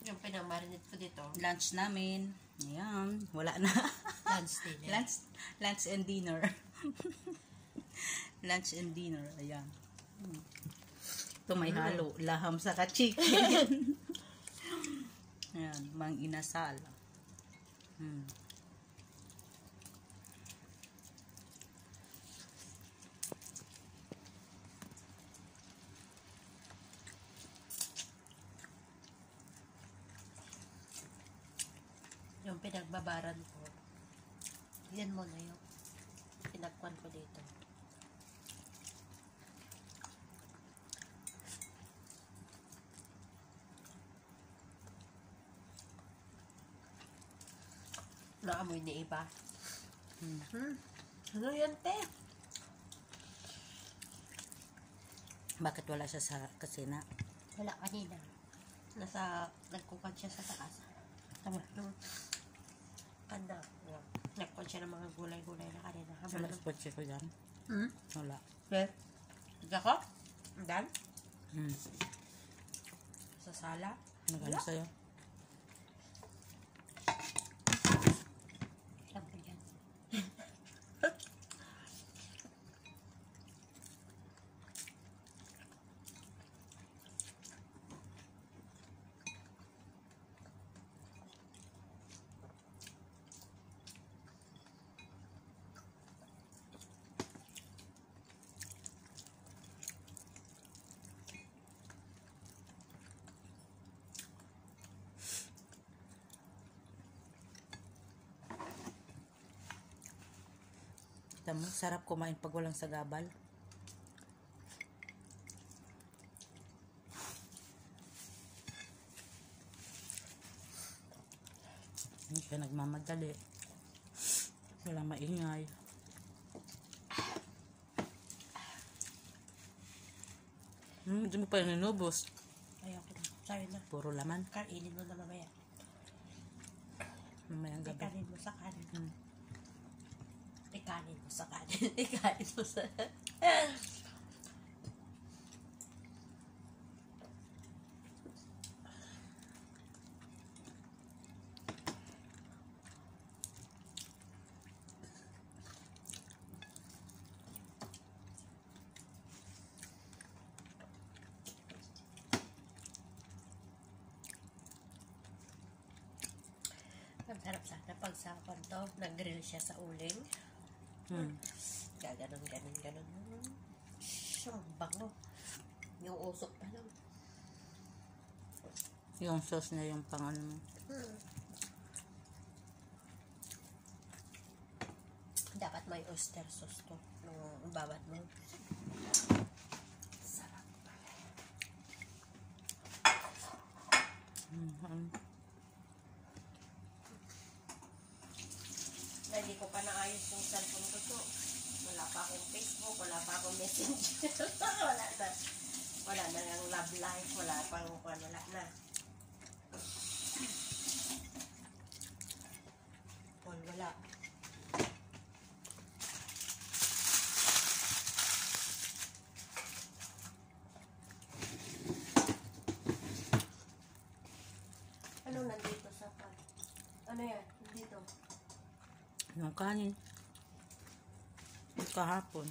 Yung pinamarinate ko dito. Lunch namin. Ayan. Wala na. Lunch dinner. Lunch and dinner. Lunch and dinner. Ayan. Ito may halo. Laham sa chicken. Ayan. Mang inasal. Yung pinagbabaran ko. Yan mo na yung pinagkuhan ko dito. Naamoy ni iba. Ano yan, te? Bakit wala siya sa kasina? Wala kanina. Nagkukan siya sa taas. Tama. Kanda. Nagkukan siya ng mga gulay-gulay na kanina. Wala spot siya ko dyan? Wala. Okay. Tiga ko? Dan? Sa sala? Nagano sa'yo? Alam ko dyan. Kita mo, sarap kumain pag walang sagabal. Hindi ka nagmamadali. Walang maingay. Hindi mo pa yung inubos. Ayoko na. Sorry na. Puro laman. Kainin mo na mamaya. Mamayang gabi. Ikanin mo sa kanin. Ikanin mo sa kanin. Ikanin mo sa... Ang sarap sana pag sa to, nag-grill siya sa uling. Gaganon. Siyang bango. Yung usok pa lang. Yung sauce na yung pangan mo. Dapat may oyster sauce to. Nung babat mo. Sarap. Hindi ko pa naayos yung cellphone ko to. Wala pa akong Facebook, wala pa akong Messenger. wala na yung love life, wala na. Wala. Ano nandito sa pan? Ano yan? Dito. Yung kanin. Kahapon.